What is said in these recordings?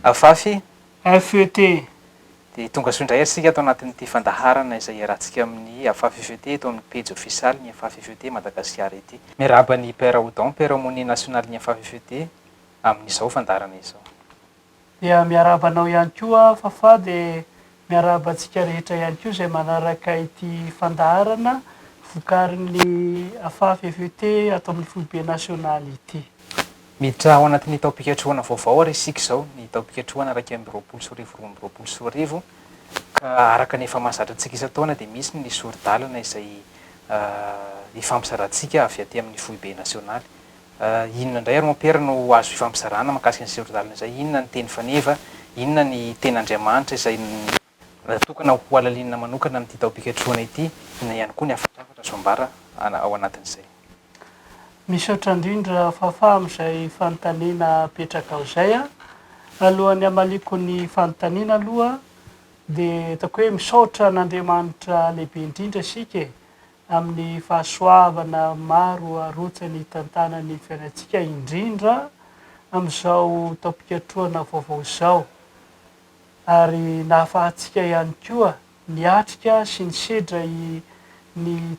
Afafy FET. dia tonga soindray asika atao anatin'ity fandaharana izay iarahantsika amin'ny Afafy FET eto amin'ny page official ny Afafy FET Madagasikara ity. Miarahaba ny Père Audon, Père Harmonie nationale ny Afafy FET amin'izao fandaharana izao. Dia miarabanao ihany koa Fafa, dia miarabantsika rehetra ihany koa izay manaraka ity fandaharana vokarin'ny Afafy FET atao amin'ny foibe nasionaly ity. Miditra ao anatin'ny taom-pikatrohana vaovao ary isika izao, ny taom-pikatrohana 2024 ka araka ny efa mahazatra antsika isan-taona dia misy ny sordalana izay ifampizarantsika avy aty amin'ny foibe nasionaly. Inona indray ary mampera no azo ifampizaranana mahakasika ny sordalana izay? Inona ny teny faneva, inona ny ten'Andriamanitra izay natokana ho alalinana manokana amin'ity taom-pikatrohana ity, na ihany koa ny afatrafatra azo ambara ao anatin'izay. Misaotra indrindra Fafa amin'izay fanontaniana apetraka ao izay. Alohan'ny hamaliko ny fanontaniana aloha dia ataoko hoe misaotra n'Andriamanitra lehibe indrindra isika amin'ny fahasoavana maro arotsany tantanany fiainantsika, indrindra amin'izao taom-pikatrohana vaovao izao, ary nahafahantsika ihany koa niatrika sy nisedra ny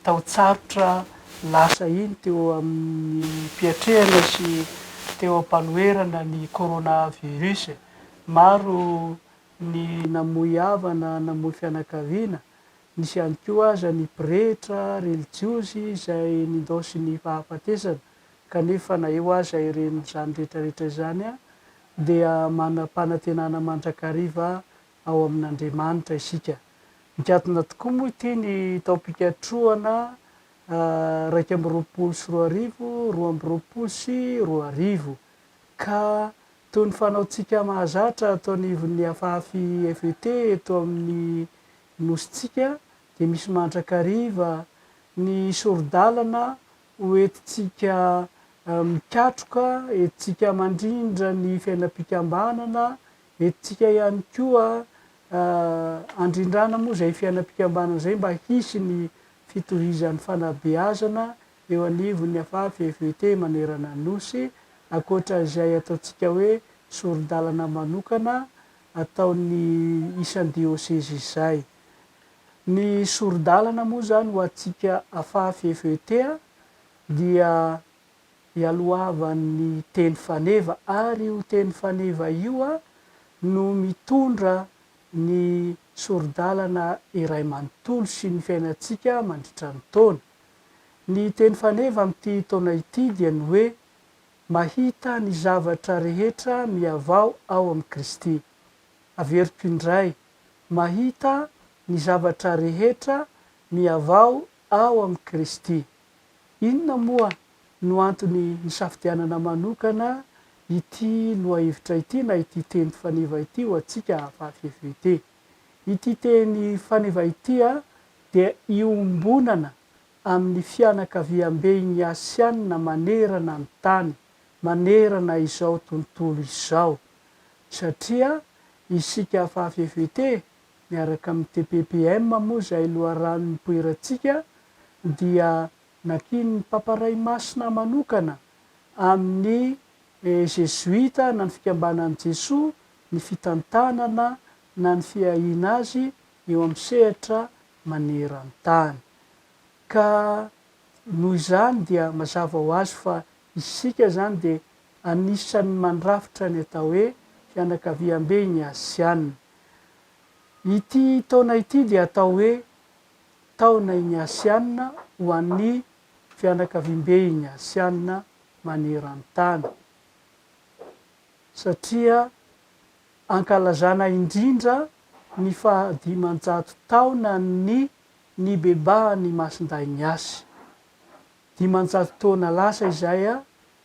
taotsarotra lasa iny teo amin'ny mpiatrehana sy teo am-panoherana ny coronavirus. Maro ny namoy havana, namoy fianakaviana, nisy ihany koa aza ny pretra relijiosy izay nindosy ny fahafatesana, kanefa na eo aza ireny izany rehetrarehetra izany dia manam-panantenana mandrakariva ao amin'Andriamanitra isika. Mikatona tokoa moa ity ny taom-pikatrohana 2024, 2024 ka toy ny fanaontsika mahazatra ataon'ivon'ny Afafy FET eto amin'ny nositsika dia misy mandrakariva ny sordalana hoentintsika mikatroka, entintsika mandrindra ny fiainam-pikambanana, entintsika ihany koa andrindrana moa izay fiainam-pikambanana izay mba hisy ny fitohizan'ny fanabeazana eo anivon'ny Afafy FET manerana nosy, ankoatra izay ataontsika hoe sordalana manokana ataon'ny isan-dioseze izay. Ny sordalana moa zany ho antsika Afafy FET dia hialohavan'ny teny faneva, ary io teny faneva io no mitondra ny sordalana iray manontolo sy ny fiainantsika mandritra ny taona. Ny teny faneva amin'ity taona ity dia ny hoe mahita ny zavatra rehetra miavao ao amin'ny Kristy. Averiko indray, mahita ny zavatra rehetra miavao ao amin'ny Kristy. Inona moa no antony nisafidianana manokana ity lohahevitra ity na ity teny faneva ity ho antsika Afafy FET? Ity teny faneva ity dia iombonana amin'ny fianakaviam-be ny Asiana manerana ny tany, manerana izao tontolo izao. Satria isika Afafy FET miaraka amin'ny TPPM moa izay loharanon'ny mpoirantsika dia nakiny ny pamparay masina manokana amin'ny jesuita na ny fikambanan'i Jesoa ny fitantanana na ny fiahiana azy eo amin'ny sehatra maneran-tany. Ka noho izany dia mazava ho azy fa isika zany dia anisan'ny mandrafitra ny atao hoe fianakaviam-be ny Asiana. Ity taona ity dia atao hoe taona iny Asiana ho an'ny fianakaviam-be ny Asiana maneran-tany, satria ankalazana indrindra ny fahadimanjato taona ny nibebahany Masinday Niasy. Dimanjato taona lasa izay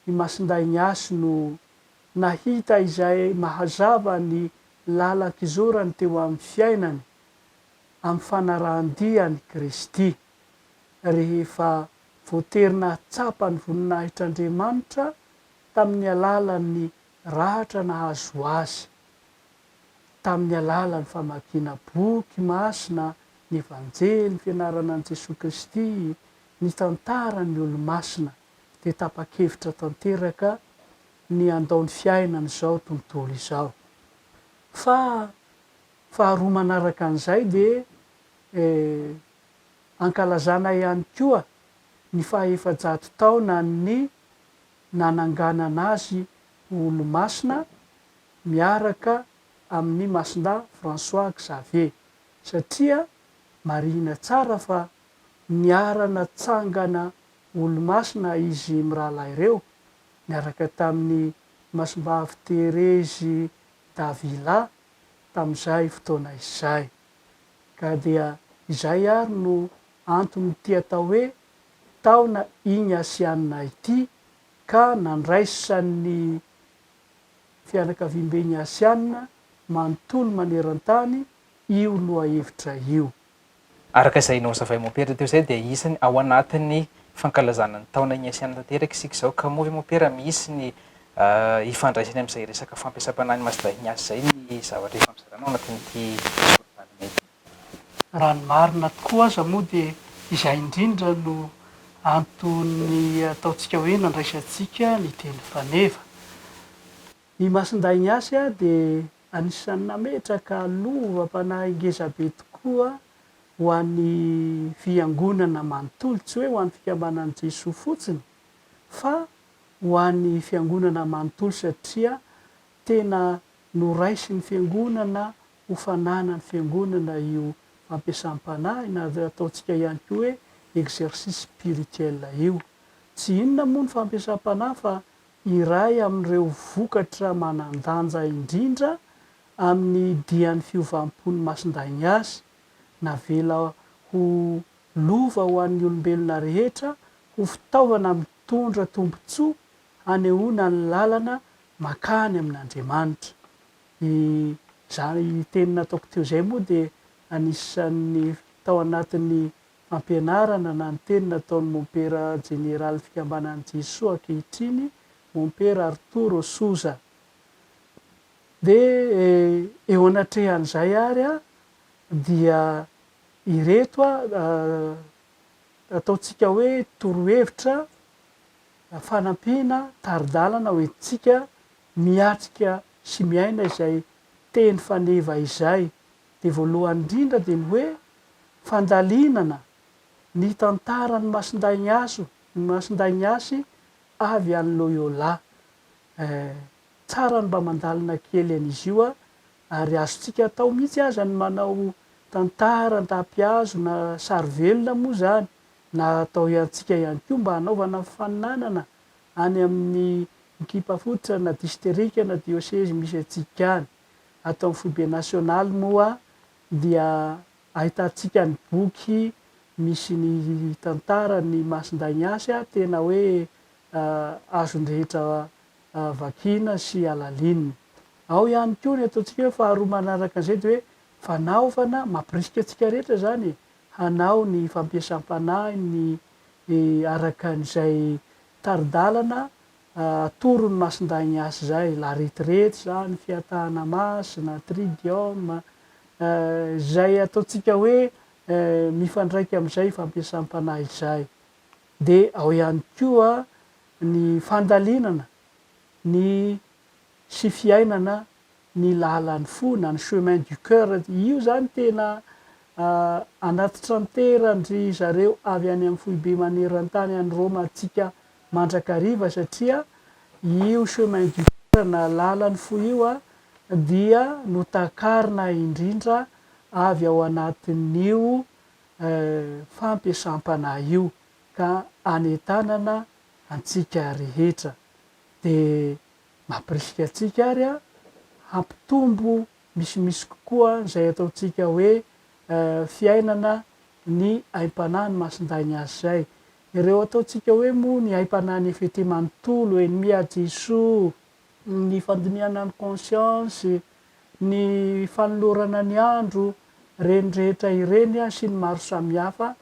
ny Masinday Niasy no nahita izay mahazava ny lalank'izorany teo amin'ny fiainany amin'ny fanarahan-diany Kristy, rehefa voaterina tsapa ny voninahitr'Andriamanitra tamin'ny alalan'ny rahatra nahazo azy, tamin'ny alalan'ny famakiana boky masina, ny evanjely, ny fianarana an'i Jesosy Kristy, ny tantaran'ny olo-masina, dia tapa-kevitra tanteraka ny andao ny fiainana izao tontolo izao. Fa faharoa manaraka an'izay de ankalazana ihany koa ny faha-efajato taona ny nananganana azy olo-masina miaraka amin'ny Masindà François Xavier satria marihina tsara fa niara natsangana olo-masina izy mirahalahy ireo niaraka tamin'ny Masimbavy Terezy Davila tamin'izay fotoana izay. Ka dia izay ary no antony ty atao hoe taona iny Asianina ity ka nandraisan'ny fianakaviam-ben'ny Asianina manontolo maneran-tany io lohahevitra io. Araka izay nozavay mopera teo zay dia isany ao anatin'ny fankalazana ny taona iny Asianina tanteraka isika izao ka moa mopera misy ny ifandraisany amin'izay resaka fampiasam-panahy Masindà Ignace zay ny zavatra ifampizaranao anatin'ity sorataniny ity. Raha ny marina tokoa aza moa dia izay indrindra no antony ataontsika hoe nandraisantsika ny teny faneva. Ny Masindà Ignace dia anisan'ny nametraka lovam-panahy ngezabe tokoa ho an'ny fiangonana manontolo, tsy hoe ho an'ny fikambanan'i Jesoa fotsiny fa ho an'ny fiangonana manontolo satria tena noraisy ny fiangonana ho fanana ny fiangonana io fampiasam-panahy na ataontsika ihany koa hoe exercice spirituel io. Tsy inona moa ny fampiasam-panahy fa iray amin'ireo vokatra manan-danja indrindra amin'ny dian'ny fiovam-pon'ny Masindà Ignace navela ho lova ho an'ny olombelona rehetra, ho fitaovana mitondra tombontsoa hanehoana ny lalana makany amin'Andriamanitra. Izany teny nataoko teo zay moa dia anisan'ny tao anatin'ny fampianarana na ny teny nataon'ny mompera jeneraly fikambanan'i Jesoa ankehitriny, mompera Arturo Souza. Dia eo anatrehan'izay ary dia ireto ataontsika hoe torohevitra fanampiana taridalana hoentintsika miatrika sy miaina izay teny faneva izay. Dia voalohany indrindra dia ny hoe fandalinana ny tantaran'ny Masindà Ignace, ny Masindà Ignace avy any Loyola. Tsara ny mba mandalina kely an'izy io ary azontsika atao mihitsy aza ny manao tantara an-tapihazo na sary velona moa zany na atao iantsika ihany koa mba hanaovana faninanana any amin'ny ekipa fototra na disterika na diocèse misy antsika any. Atao amin'ny foibe nasionaly moa dia ahitantsika ny boky misy ny tantara ny Masindà Ignace tena hoe azon-drehetra vakiana sy alalinina. Ao ihany koa ny ataontsika hoe faharoa manaraka an'izay dia hoe fanaovana mampirisika antsika rehetra zany hanao ny fampiasam-panahy ny araka an'izay taridalana atoron'ny Masindà Ignace zay, la retraite zany, fiatahana masina, tridium, zay ataontsika hoe mifandraika amin'izay fampiasam-panahy izay. Dia ao ihany koa ny fandalinana ny sy fiainana ny lalan'ny fo na ny chemin du cœur. Io zany tena anaty tranterandry zareo avy any amin'ny foibe maneran-tany any Roma antsika mandrakariva satria io chemin du cœur na lalan'ny fo io dia notakarina indrindra avy ao anatin'io fampiasam-panahy io ka anentanana antsika rehetra. Dia mampirisika antsika ary hampitombo misimisy kokoa izay ataontsika hoe fiainana ny aim-panahy ny Masindà Ignace zay. Ireo ataontsika hoe moa ny aim-panahy ny fety manontolo, ennemi à Jesoa, ny fandiniana ny conscience, ny fanolorana ny andro, reny rehetra ireny sy ny maro samihafa,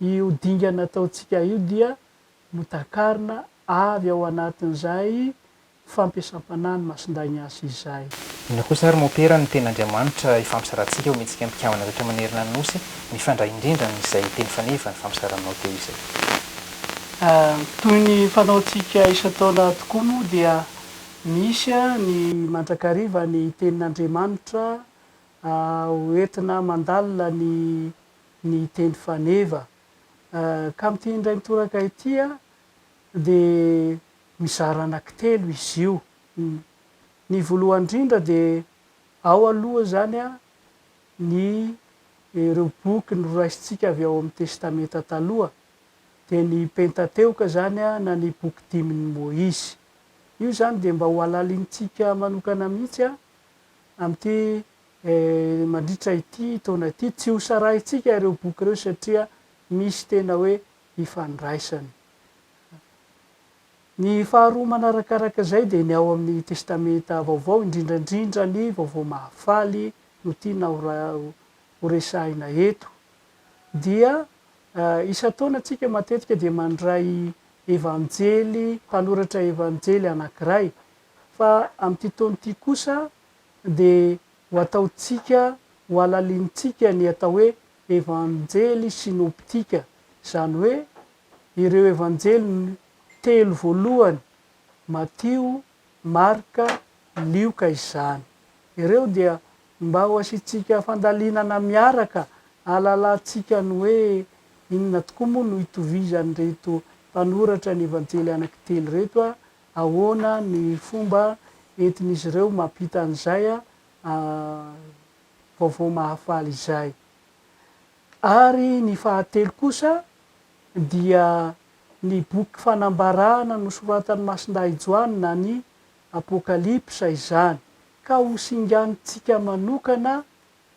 io dingana ataontsika io dia notakarina avy ao anatin'izay fampiasam-panahy ny Masindà Ignace izay. Ina kosa ary mopera ny ten'Andriamanitra ifampizarantsika homentsika mpikambana rehetra manerana ny nosy mifandray indrindra n'izay teny faneva ny fampizaranao teo izay. Toy ny fanaontsika isan-taona tokoa moa dia misy ny mandrakariva ny tenin'Andriamanitra hoentina mandalina ny teny faneva ka amin'ity indray mitoraka ity de mizara anankitelo izy io. Ny voalohany indrindra de ao aloha zany ny ireo boky noraisintsika avy ao amin'ny testamenta taloha, de ny Pentateuka zany na ny boky dimin'ny Moïse. Io zany de mba ho alalintsika manokana mihitsy amin'ity mandritra ity taona ity, tsy ho sarahintsika ireo boky ireo satria misy tena hoe ifandraisany. Ny faharoa manarakaraka zay de ny ao amin'ny testamenta vaovao, indrindrandrindra ny vaovao mahafaly no tiana ho resahina eto, dia isan-taona antsika matetika de mandray evanjely, mpanoratra evanjely anankiray, fa amin'ity taona ity kosa de ho ataontsika ho alalintsika ny atao hoe evanjely synoptika, zany hoe ireo evanjely telo voalohany Matio, Marka, Lioka izany. Ireo dia mba ho asiantsika fandalinana miaraka, ahalalantsika ny hoe inona tokoa moa no itovizan'ireto mpanoratra ny evanjely anankitelo reto ahoana ny fomba entin'izy ireo mampita an'izay vaovao mahafaly izay. Ary ny fahatelo kosa dia ny boky fanambarana nosoratan'ny Masindahy Joanina ny Apokalipsa izany, ka ho singanitsika manokana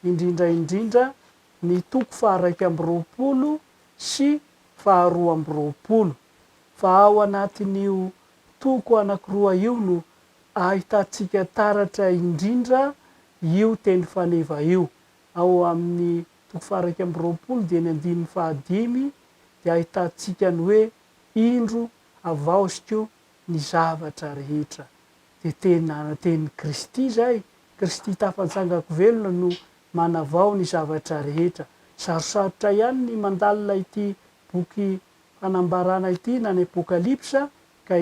indrindraindrindra ny toko faha 120 sy faha 220, fa ao anatin'io toko anankiroa io no ahitantsika taratra indrindra io teny faneva io. Ao amin'ny toko faha 120 dia ny 15 de ahitantsika ny hoe indro avaosiko ny zavatra rehetra, de teny Kristy zay, Kristy tafantsangako velona no manavao ny zavatra rehetra. Sarosarotra ihany ny mandalina ity boky fanambarana ity na ny Apokalipsa, ka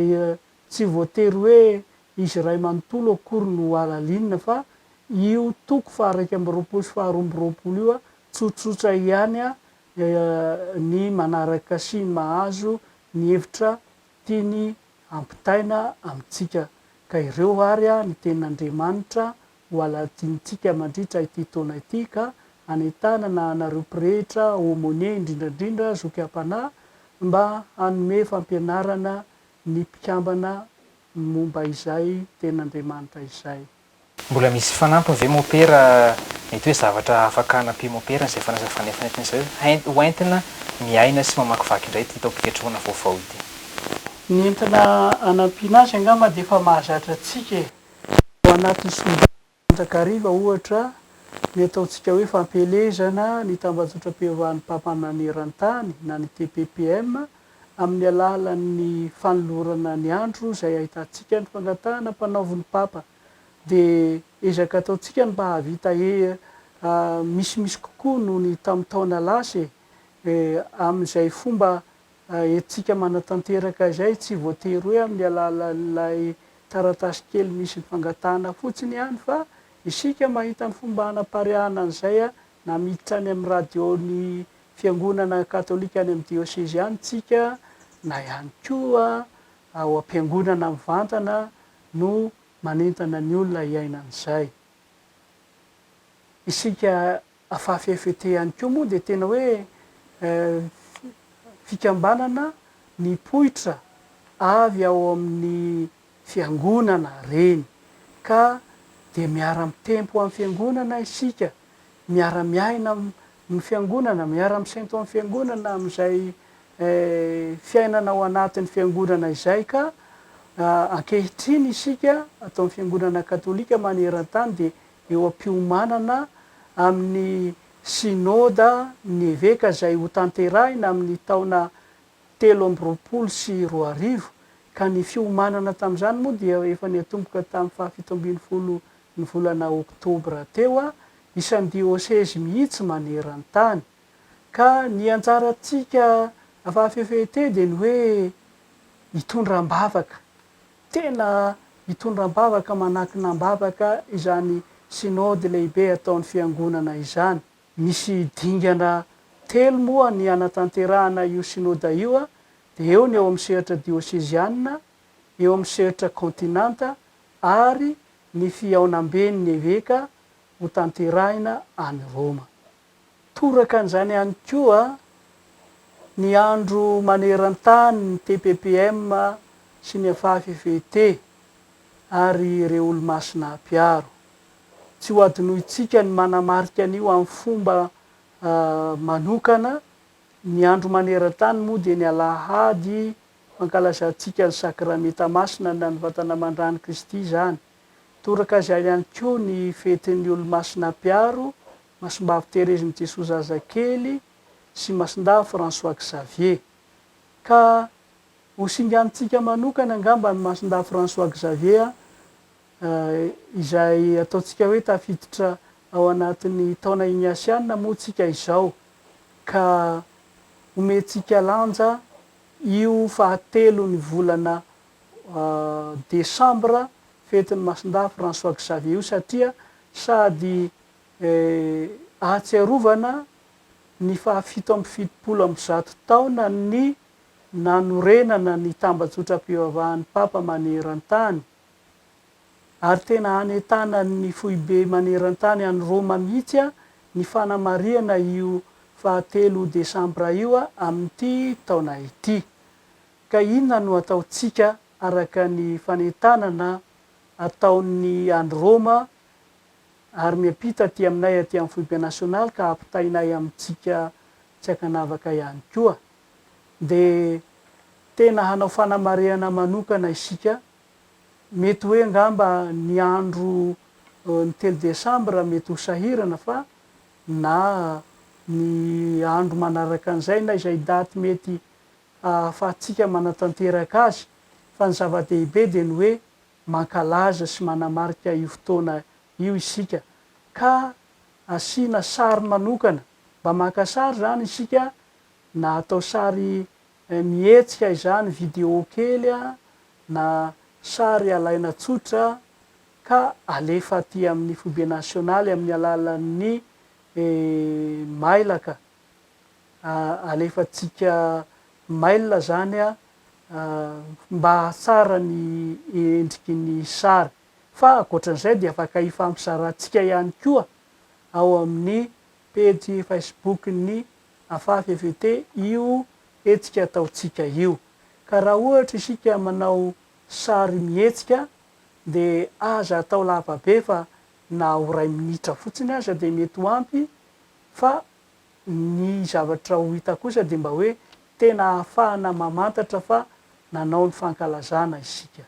tsy voatery hoe izy ray manontolo akory no alalinina, fa io toko faha 120 sy faha 220 io tsotsotra ihany ny manaraka sy mahazo ny hevitra tiany ampitaina amintsika, ka ireo ary ny tenin'Andriamanitra ho alatintsika mandritra ity taona ity, ka anentana na anareo mpirehetra aumônier indrindrandrindra zoky am-panahy mba hanome fampianarana ny mpikambana momba izay tenin'Andriamanitra izay. Mbola misy fanampiny ve mopera mety hoe zavatra afaka hanampy mopera izay fanefanetiny izay ho entina miaina sy mamakivaky indray ty tao-piketroana vaovao ity? Ny entina hanampiana azy angamba de efa mahazatra antsika ao anatin'ny sondrakariva ohatra ny ataontsika hoe fampelezana ny tambazotra-piovahan'ny Pampananeran-tany na ny TPPM amin'ny alalan'ny fanolorana ny andro izay ahitantsika ny fangatahana mpanaoviny Papa, de ezaka ataontsika ny mba havita misimisy kokoa noho ny tamin'ny taona lasy amin'izay fomba entsika manatanteraka izay, tsy voatery hoe amin'ny alalan'ilay taratasy kely misy ny fangatahana fotsiny ihany, fa isika mahita ny fomba hanapariahana an'izay na miditra any amin'ny radio-ny fiangonana katolika any amin'ny diocèse ihany tsika, na ihany koa ao am-piangonana mivantana no manentana ny olona hiaina an'izay. Isika afafy FET ihany koa moa de tena hoe fikambanana ny poitra avy ao amin'ny fiangonana reny, ka de miara-mitempo amin'ny fiangonana isika, miara-miaina amin'ny fiangonana, miara-misento amin'ny fiangonana amin'izay fiainana ao anatin'ny fiangonana izay, ka ankehitriny isika atao amin'ny fiangonana katolika maneran-tany de eo am-piomanana amin'ny synôda ny eveka izay ho tanterahina amin'ny taona 13 sy 20, ka ny fiomanana tamin'izany moa dia efa niatomboka tamin'ny faha 17 ny volana Oktobra teo isan'ny diocèse mihitsy maneran-tany, ka ny anjarantsika afafy FET de ny hoe hitondram-bavaka, tena hitondram-bavaka manakinam-bavaka izany synody lehibe ataon'ny fiangonana izany. Misy dingana telo moa ny anatanterahana io synôda io a, de eo ny eo amin'ny sehatra diocésiana, eo amin'ny sehatra continanta ary ny fiaonam-beny ny eveka ho tanterahina any Roma. Toraka an'izany ihany koa ny andro maneran-tany ny TPPM sy ny FFVT ary ireo olo-masina mpiaro. Tsy ho adinointsika ny manamarika an'io amin'ny fomba manokana. Ny andro maneran-tany moa dia ny alahady fankalazantsika ny sakramenta masina na ny vatana mandrany Kristy zany. Toraka izay ihany koa ny fetin'ny olo-masina mpiaro, Masimbavy Terezin'i Jesosy Zazakely sy Masindava François Xavier. Ka ho singantsika manokana angamba ny Masindava François Xavier izay ataontsika hoe tafiditra ao anatin'ny taona ignasiana moa tsika izao, ka omentsika lanja io fahatelo ny volana Desambra fetin'ny Masindava François Xavier io, satria sady ahatsiarovana ny fahafito amby fitopolo amby zato taona ny nanorenana ny tambazotra-pivavahan'ny Papa maneran-tany, ary tena anetana ny foibe maneran-tany any Roma mihitsy ny fanamariana io fahatelo Desambra io amin'ity taona ity. Ka inona no ataontsika araka ny fanentanana ataon'ny any Roma ary miampita aty aminay aty amin'ny foibe nasionaly ka ampitainay amintsika tsy akanavaka ihany koa. De tena hanao fanamariana manokana isika, mety hoe angamba ny andro ny 3 Desambra mety ho sahirana, fa na ny andro manaraka an'izay na izay daty mety ahafahantsika manatanteraka azy, fa ny zava-dehibe dia ny hoe mankalaza sy manamarika io fotoana io isika, ka asiana sary manokana. Mba maka sary zany isika, na atao sary mihetsika izany, vidéo kely na sary alaina tsotra ka alefa aty amin'ny foibe nasionaly amin'ny alalan'ny mailaka. Alefatsika mail zany mba tsara ny endriky ny sary, fa akoatran'izay dia afaka ifampizarantsika ihany koa ao amin'ny page Facebook ny FFVT io etsika ataontsika io. Ka raha ohatra isika manao sary mihetsika dia aza atao lavabe, fa na ho 2 minitra fotsiny aza dia mety ho ampy, fa ny zavatra ho hita kosa dia mba hoe tena ahafahana mamantatra fa nanao ny fankalazana isika.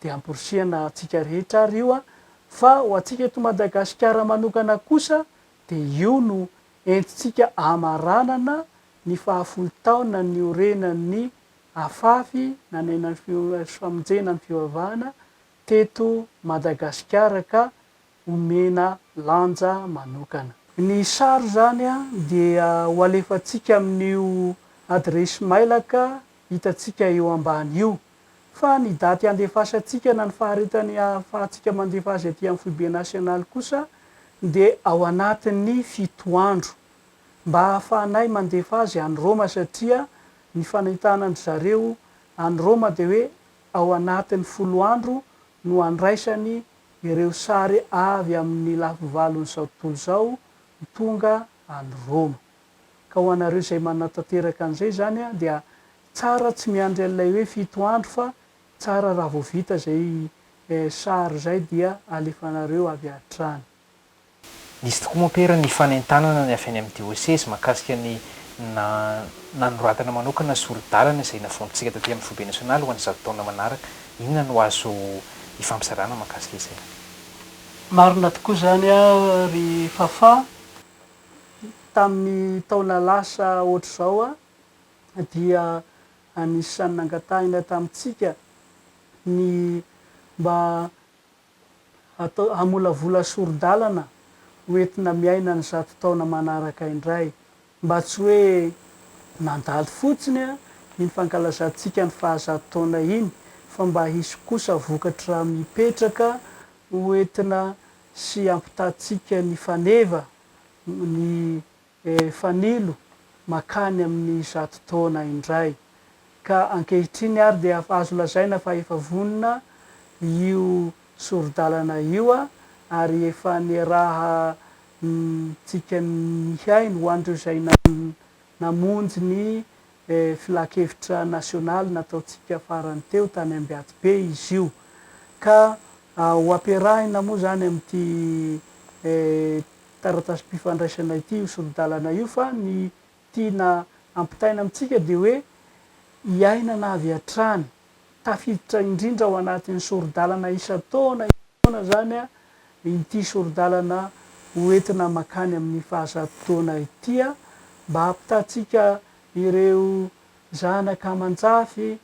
Dia amporisihana atsika rehetra ary io fa ho atsika eto Madagasikara manokana kosa dia io no entitsika amaranana ny fahafolo taona ny orenan'ny afafy nanenan'ny famonjena ny fivavahana teto Madagasikara, ka omena lanja manokana. Ny sary zany dia ho alefatsika amin'io adresy mailaka hitatsika eo ambany io, fa ny daty andefasantsika na ny faharetany ahafahantsika mandefa azy aty amin'ny foibe nasionaly kosa dia ao anatin'ny 7 andro, mba ahafahanay mandefa azy any Roma, satria ny fanentanany zareo any Roma dia hoe ao anatin'ny 10 andro no andraisany ireo sary avy amin'ny lafivalon'izao tontolo izao tonga any Roma. Ka ho anareo izay manatanteraka an'izay zany dia tsara tsy miandry an'ilay hoe 7 andro, fa tsara raha vao vita zay sary zay dia alefanareo avy hatrany. Nisy tokoa moa pera ny fanentanana ny avy any amin'ny diocèse mahakasika ny nanoratana manokana sy olo-dalana izay nafontsika taty amin'ny foibe nasionaly ho an'izao taona manaraka. Inona no azo ifampizarana mahakasika izay? Marina tokoa zany ry Fafa, tamin'ny taona lasa ohatr'izao dia anisan'ny nangatahina tamintsika ny mba atao hamolavola soro-dalana hoentina miaina ny 100 taona manaraka indray, mba tsy hoe nandalo fotsiny ny fankalazantsika ny faha 100 taona iny, fa mba hisy kosa vokatra mipetraka hoentina sy ampitatsika ny faneva ny fanilo makany amin'ny 100 taona indray ka ankehitriny ary dia azo lazaina fa efa vonona io soro-dalana io ary efa niaraha tsika mihaino ho andreo zay namonjy ny filakevitra nasionaly nataontsika farany teo tany Ambiatobe izy io ka ho ampiarahina moa zany amin'ity taratasy mpifandraisana ity io soro-dalana io fa ny tiana ampitaina amintsika de hoe hiainana avy hatrany tafiditra indrindra ao anatin'ny soro-dalana isan-taona zany ity soro-dalana hoentina makany amin'ny faha-100 ity mba hampitatsika ireo zanaka aman-jafy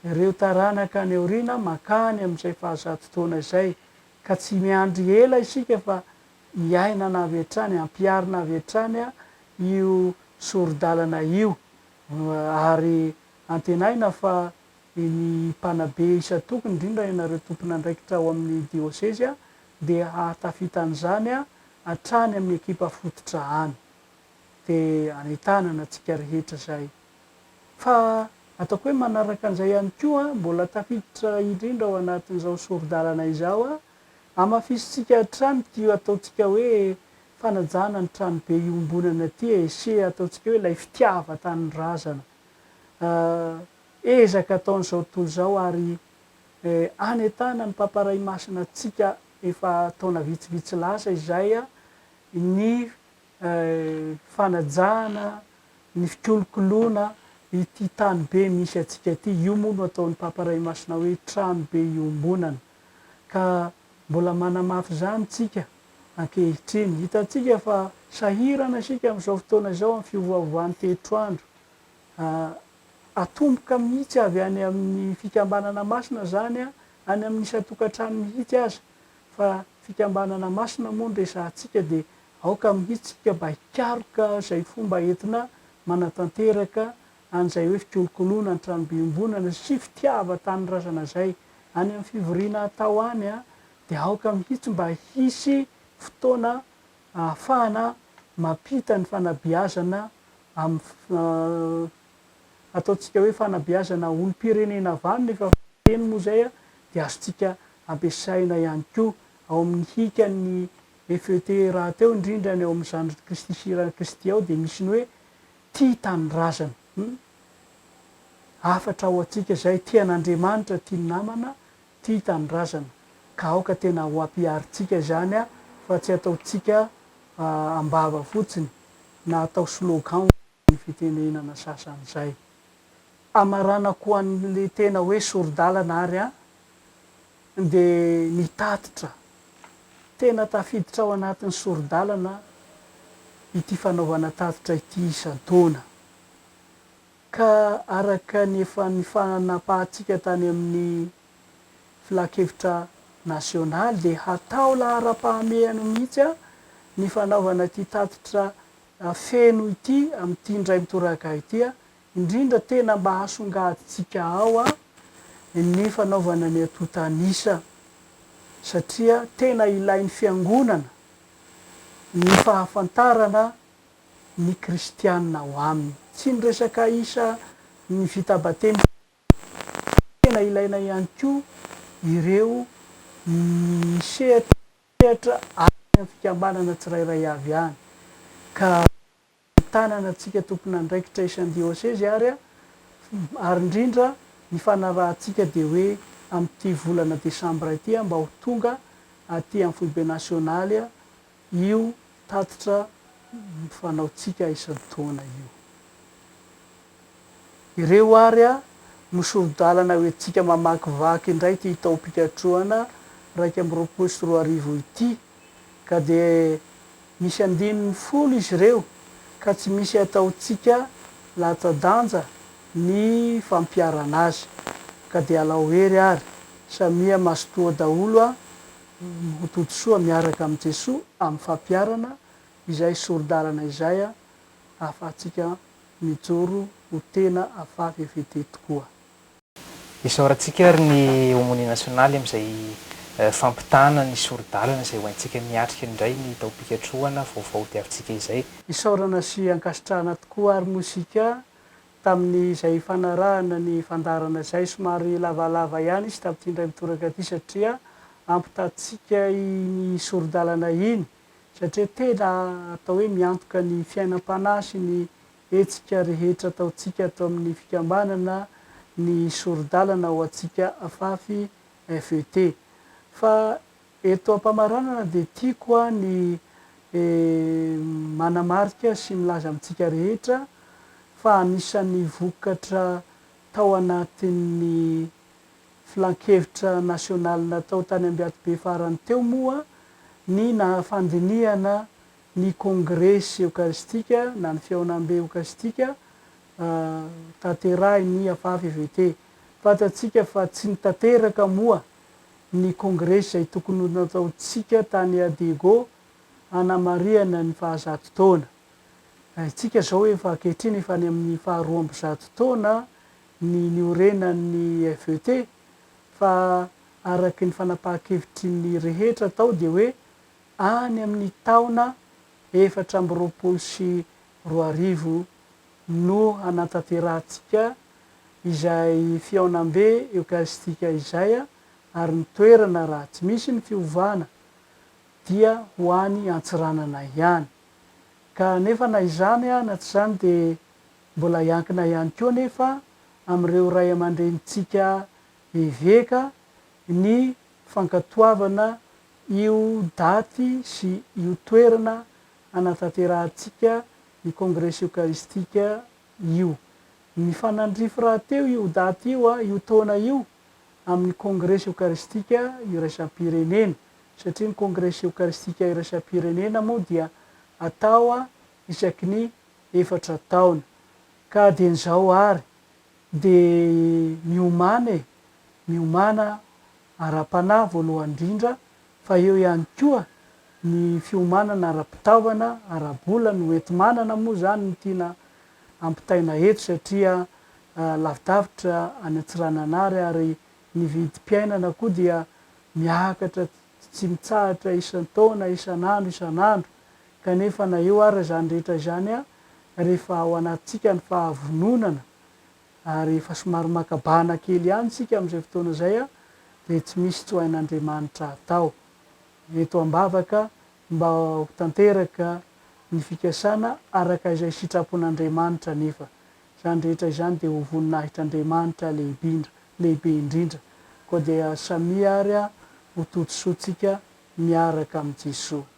ireo taranaka any aoriana makany amin'izay faha-100 izay ka tsy miandry ela isika fa hiainana avy hatrany ampiarina avy hatrany io soro-dalana io ary antenaina fa ny mpanabe isan-tokony indrindra ianareo tompon'andraikitra ao amin'ny dioseze dia hatafitan'izany hatrany amin'ny ekipa fototra any de anitanana atsika rehetra zay fa ataoko hoe manaraka an'izay ihany koa mbola tafiditra indrindra ao anatin'izao soro-dalana izao amafisitsika hatrany ty ataontsika hoe fanajana ny trano be iombonana ty se ataontsika hoe lay fitiava-tanindrazana ezaka ataon'izao tontolo zao ary anetana ny mpamparay masina atsika efa taona vitsivitsy lasa izay ny fanajana ny fikolokoloana ity tany be misy atsika ty io moa no ataon'ny mpamparay masina hoe trano be iombonana ka mbola manamafy zany tsika ankehitriny hitatsika fa sahirana sika amin'izao fotoana izao amin'ny fiovaovan'ny toetrandro atomboka mihitsy avy any amin'ny fikambanana masina zany any amin'ny isan-tokantrano mihitsy aza fa fikambanana masina moa ny resahantsika de aoka mihitsika mba hikaroka zay fomba entina manatanteraka an'izay hoe fikolokoloana ny tranobe iombonana sy fitiava-tanindrazana zay any amin'ny fivoriana atao any de aoka mihitsy mba hisy fotoana ahafahana mampita ny fanabeazana amin'ny ataontsika hoe fanabeazana olom-pirenena vanina efa teny moa zay de azontsika ampiasaina ihany koa ao amin'ny hikan'ny FET raha teo indrindra ny ao amin'ny zandry Kristy sirany Kristy ao de misy ny hoe tia tanindrazana afatra ao atsika zay tian'Andriamanitra tia namana tia tanindrazana ka aoka tena ho ampiaritsika zany fa tsy ataotsika ambava fotsiny na atao slogan ny fitenenana sasan'izay amaranako an'le tena hoe soro-dalana ary de nitatitra tena tafiditra ao anatin'ny soro-dalana ity fanaovana tatitra ity isan-taona ka araka ny efa ny fanapahantsika tany amin'ny filakevitra nasionaly de hatao lahara-pahamehana mihitsy ny fanaovana ty tatitra feno ity amin'ity indray mitoraka ity indrindra tena mba hasongaditsika ao ny fanaovana ny atotanisa satria tena ilain'ny fiangonana ny fahafantarana ny kristianina ao aminy tsy ny resaka isa ny vitabatemy tena ilaina ihany koa ireo misehatra amin'ny fikambanana tsirairay avy any ka tanana atsika tompon'andraikitra isan'ny dioseze ary indrindra ny fanarahantsika de hoe amin'ity volana desambra ity mba ho tonga aty amin'ny foibe nasionaly io tatitra fanaotsika isan-taona io ireo ary no soro-dalana hoentsika mamakivaky indray ty tao-pikatroana 1 ity ka de misy 10 izy ireo ka tsy misy ataotsika latsa-danja ny fampiarana azy ka de alao hery ary samia mazotoa daholo motody soa miaraka amin'i Jesoa amin'ny fampiarana izay soro-dalana izay ahafahantsika mijoro ho tena afafy evete tokoa isaorantsika ary ny homonie nasionaly amin'izay fampitana ny sorodalana izay hoaintsika miatrika indray ny taopikatrohana vaovao tiavintsika izay. Isaorana sy ankasitrahana tokoa ary mozika tamin'ny izay fanarahana ny fandarana izay somary lavalava ihany izy tamin'ity indray mitoraka aty satria ampitatsika ny sorodalana iny satria tena atao hoe miantoka ny fiainam-panahy sy ny hetsika rehetra ataontsika atao amin'ny fikambanana ny sorodalana ho antsika afafy FET. Fa eto am-pamaranana dia tiako ny manamarika sy milaza amintsika rehetra fa anisan'ny vokatra tao anatin'ny filan-kevitra nasionaly natao tany Ambiatobe farany teo moa ny fandinihana ny kongresy eukaristika na ny fihaonam-be eukaristika tanterahin'ny afafy FET. Fantatsika fa tsy nitanteraka moa ny kongresy izay tokony nataontsika tany Adego hanamariana ny fahazato taona. Isika zao efa ankehitriny efa any amin'ny faharoa amby zato taona ny niorenan'ny FET fa araky ny fanapahan-kevitry ny rehetra tao dia hoe any amin'ny taona 2024 no hanatanterantsika izay fihaonam-be eukaristika izay ary ny toerana raha tsy misy ny fiovana dia ho any Antsiranana ihany. Ka nefa na izany na tsy izany dia mbola iankina ihany koa nefa amin'ireo ray aman-drenitsika eveka ny fankatoavana io daty sy io toerana hanatanterantsika ny kongresy eukaristika io. Ny fanandrify raha teo io daty io io taona io amin'ny kongresy eukaristika iraisam-pirenena satria ny kongresy eukaristika iraisam-pirenena moa dia atao isaky ny 4 taona. Ka dia nizao ary dia miomana ara-panahy voalohany indrindra fa eo ihany koa ny fiomanana ara-pitaovana ara-bola no enti-manana moa zany ny tiana ampitaina eto satria lavidavitra any Antsiranana ary ny vidim-piainana koa dia miakatra tsy mitsahatra isan-taona isan'andro kanefa na eo ary zany rehetra zany rehefa ao anatintsika ny fahavononana ary efa somary makabana kely ihany sika amin'izay fotoana izay dia tsy misy tsoain'Andriamanitra atao. Eto am-bavaka mba ho tanteraka ny fikasana araka izay sitrapon'Andriamanitra nefa zany rehetra izany dia ho voninahitr'Andriamanitra lehibe indrindra koa dia samia ary ho totosoantsika miaraka amin'i Jesosy.